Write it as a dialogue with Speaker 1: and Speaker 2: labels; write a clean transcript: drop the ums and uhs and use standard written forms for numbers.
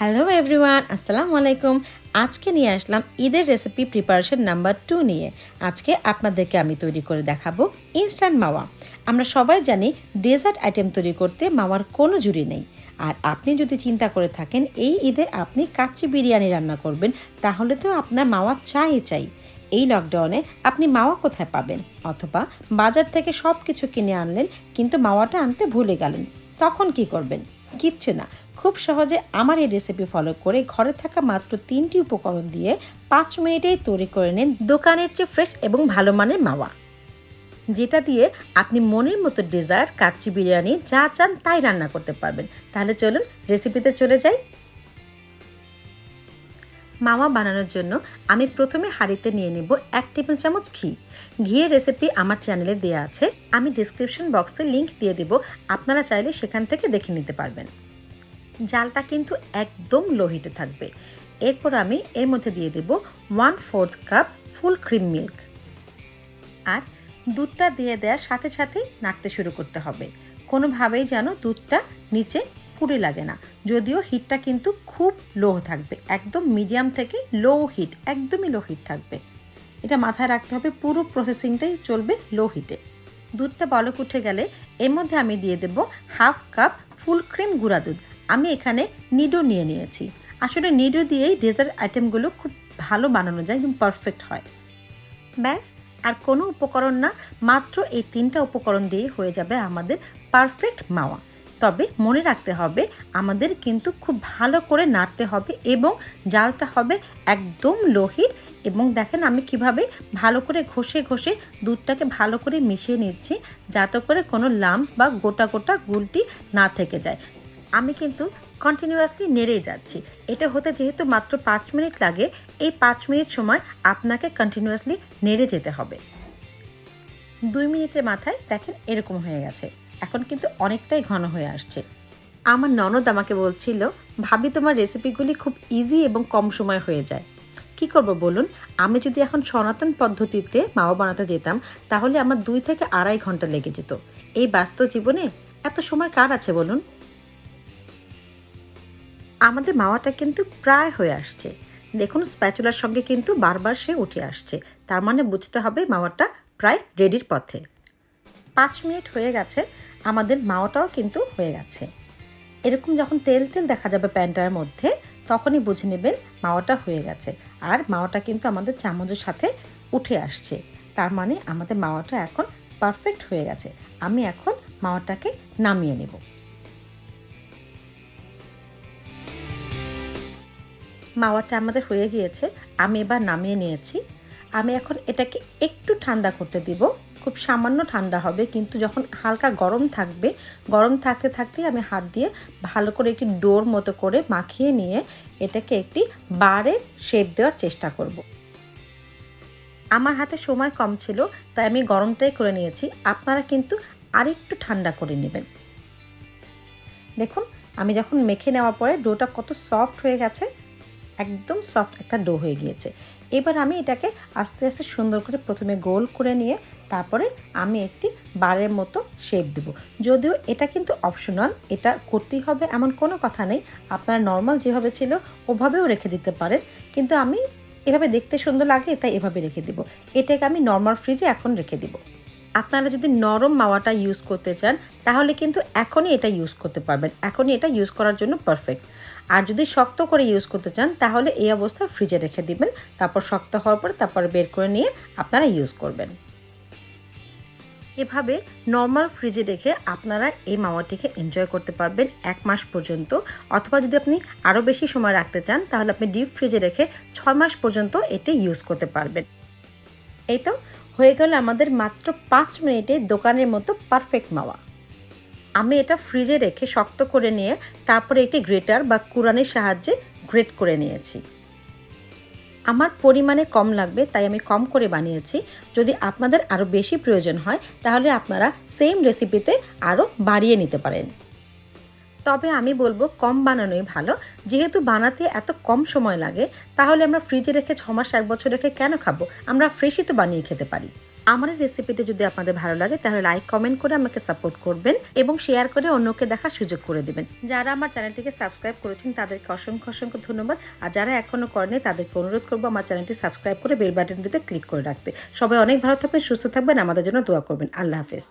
Speaker 1: Hello everyone, আসসালামু আলাইকুম। আজকে নিয়ে আসলাম ঈদের রেসিপি প্রিপারেশন নাম্বার 2 নিয়ে। আজকে আপনাদেরকে আমি তৈরি করে দেখাবো ইনস্ট্যান্ট মাওয়া। আমরা সবাই জানি ডেজার্ট আইটেম তৈরি করতে মাওয়ার কোনো জুড়ি নেই। আর আপনি যদি চিন্তা করে থাকেন এই ঈদে আপনি কাচ্চি বিরিয়ানি রান্না করবেন, তাহলে তো আপনার মাওয়া চাই। এই লকডাউনে আপনি মাওয়া কোথায় পাবেন? অথবা বাজার থেকে সব কিছু কিনে আনলেন কিন্তু মাওয়াটা আনতে ভুলে গেলেন, তখন কি করবেন? কিচ্ছু না, খুব সহজে আমার এই রেসিপি ফলো করে ঘরে থাকা মাত্র 3টি উপকরণ দিয়ে 5 মিনিটেই তৈরি করে নিন দোকানের চেয়ে ফ্রেশ এবং ভালো মানের মাওয়া, যেটা দিয়ে আপনি মনের মতো ডেজার্ট, কাচ্চি বিরিয়ানি যা চান তাই রান্না করতে পারবেন। তাহলে চলুন রেসিপিতে চলে যাই। মাওয়া বানানোর জন্য আমি প্রথমে হাঁড়িতে নিয়ে নেব 1 টেবিল চামচ ঘি। ঘিয়ের রেসিপি আমার চ্যানেলে দেওয়া আছে, আমি ডিসক্রিপশন বক্সে লিংক দিয়ে দেব, আপনারা চাইলে সেখান থেকে দেখে নিতে পারবেন। জালটা কিন্তু একদম লো হিটে থাকবে। এরপর আমি এর মধ্যে দিয়ে দেব 1/4 কাপ ফুল ক্রিম মিল্ক। আর দুধটা দিয়ে দেওয়ার সাথে সাথেই নাড়তে শুরু করতে হবে, কোনোভাবেই যেন দুধটা নিচে পুড়ে লাগে না। যদিও হিটটা কিন্তু খুব লো থাকবে, একদম মিডিয়াম থেকে লো হিট, একদমই লো হিট থাকবে। এটা মাথায় রাখতে হবে, পুরো প্রসেসিংটাই চলবে লো হিটে। দুধটা বলক উঠে গেলে এর মধ্যে আমি দিয়ে দেব 1/2 কাপ ফুল ক্রিম গুঁড়া দুধ। আমি এখানে নিডো নিয়ে নিয়েছি। আসলে নিডো দিয়েই ডেজার্ট আইটেমগুলো খুব ভালো বানানো যায়, একদম পারফেক্ট হয়। ব্যাস, আর কোনো উপকরণ না, মাত্র এই 3টা উপকরণ দিয়ে হয়ে যাবে আমাদের পারফেক্ট মাওয়া। তবে মনে রাখতে হবে আমাদের কিন্তু খুব ভালো করে নাড়তে হবে এবং জালটা হবে একদম লো হিট। এবং দেখেন আমি কিভাবে ভালো করে ঘষে দুধটাকে ভালো করে মিশিয়ে নিচ্ছি, যাতে করে কোনো লাম্পস বা গোটা গোটা গুলটি না থেকে যায়। আমি কিন্তু কন্টিনিউয়াসলি নেড়েই যাচ্ছি। এটা হতে যেহেতু মাত্র 5 মিনিট লাগে, এই 5 মিনিট সময় আপনাকে কন্টিনিউয়াসলি নেড়ে যেতে হবে। 2 মিনিটের মাথায় দেখেন এরকম হয়ে গেছে। এখন কিন্তু অনেকটাই ঘন হয়ে আসছে। আমার ননদ আমাকে বলছিল, ভাবি তোমার রেসিপিগুলি খুব ইজি এবং কম সময় হয়ে যায়। কি করব বলুন? আমি যদি এখন সনাতন পদ্ধতিতে মাওয়া বানাতে যেতাম তাহলে আমার 2 থেকে 2.5 ঘন্টা লেগে যেত। এই ব্যস্ত জীবনে এত সময় কার আছে বলুন? আমাদের মাওয়াটা কিন্তু প্রায় হয়ে আসছে। দেখুন স্প্যাচুলার সঙ্গে কিন্তু বারবার সে উঠে আসছে, তার মানে বুঝতে হবে মাওয়াটা প্রায় রেডির পথে। 5 মিনিট হয়ে গেছে, আমাদের মাওয়াটাও কিন্তু হয়ে গেছে। এরকম যখন তেল দেখা যাবে প্যানটার মধ্যে, তখনই বুঝে নেবেন মাওয়াটা হয়ে গেছে। আর মাওয়াটা কিন্তু আমাদের চামচের সাথে উঠে আসছে, তার মানে আমাদের মাওয়াটা এখন পারফেক্ট হয়ে গেছে। আমি এখন মাওয়াটাকে নামিয়ে নেব। মাওয়াটা আমাদের হয়ে গিয়েছে, আমি এবার নামিয়ে নিয়েছি। আমি এখন এটাকে একটু ঠান্ডা করতে দিব, খুব সামান্য ঠান্ডা হবে, কিন্তু যখন হালকা গরম থাকবে, গরম থাকতেই আমি হাত দিয়ে ভালো করে একটি ডোর মতো করে মাখিয়ে নিয়ে এটাকে একটি বারের শেপ দেওয়ার চেষ্টা করব। আমার হাতে সময় কম ছিল তাই আমি গরমটাই করে নিয়েছি, আপনারা কিন্তু আরেকটু ঠান্ডা করে নেবেন। দেখুন আমি যখন মেখে নেওয়ার পরে ডোটা কত সফট হয়ে গেছে, একদম সফট একটা ডো হয়ে গিয়েছে। এবার আমি এটাকে আস্তে আস্তে সুন্দর করে প্রথমে গোল করে নিয়ে তারপরে আমি একটি বারের মতো শেপ দেব। যদিও এটা কিন্তু অপশনাল, এটা করতেই হবে এমন কোনো কথা নেই, আপনারা নর্মাল যেভাবে ছিল ওভাবেও রেখে দিতে পারেন, কিন্তু আমি এভাবে দেখতে সুন্দর লাগে তাই এভাবে রেখে দেব। এটাকে আমি নর্মাল ফ্রিজে এখন রেখে দেব। আপনারা যদি নরম মাওয়াটা ইউজ করতে চান তাহলে কিন্তু এখনই এটা ইউজ করতে পারবেন, এখনই এটা ইউজ করার জন্য পারফেক্ট। আর যদি শক্ত করে ইউজ করতে চান তাহলে এই অবস্থায় ফ্রিজে রেখে দিবেন, তারপর শক্ত হওয়ার পরে তারপর বের করে নিয়ে আপনারা ইউজ করবেন। এভাবে নর্মাল ফ্রিজে রেখে আপনারা এই মাওয়াটিকে এনজয় করতে পারবেন 1 মাস পর্যন্ত, অথবা যদি আপনি আরও বেশি সময় রাখতে চান তাহলে আপনি ডিপ ফ্রিজে রেখে 6 মাস পর্যন্ত এটি ইউজ করতে পারবেন। এই তো হয়ে গেল আমাদের মাত্র 5 মিনিটে দোকানের মতো পারফেক্ট মাওয়া। আমি এটা ফ্রিজে রেখে শক্ত করে নিয়ে তারপরে একটি গ্রেটার বা কুড়ানির সাহায্যে গ্রেট করে নিয়েছি। আমার পরিমাণে কম লাগবে তাই আমি কম করে বানিয়েছি। যদি আপনাদের আরও বেশি প্রয়োজন হয় তাহলে আপনারা সেম রেসিপিতে আরও বাড়িয়ে নিতে পারেন। তবে আমি বলবো কম বানানোই ভালো, যেহেতু বানাতে এত কম সময় লাগে তাহলে আমরা ফ্রিজে রেখে 6 মাস 1 বছর রেখে কেন খাবো, আমরা ফ্রেশই তো বানিয়ে খেতে পারি। আমার এই রেসিপিটা যদি আপনাদের ভালো লাগে তাহলে লাইক কমেন্ট করে আমাকে সাপোর্ট করবেন এবং শেয়ার করে অন্যকে দেখার সুযোগ করে দেবেন। যারা আমার চ্যানেলটিকে সাবস্ক্রাইব করেছেন তাদেরকে অসংখ্য অসংখ্য ধন্যবাদ। আর যারা এখনও করেনি তাদেরকে অনুরোধ করবো আমার চ্যানেলটি সাবস্ক্রাইব করে বেল বাটনটিতে ক্লিক করে রাখতে। সবাই অনেক ভালো থাকবেন, সুস্থ থাকবেন, আমাদের জন্য দোয়া করবেন। আল্লাহ হাফেজ।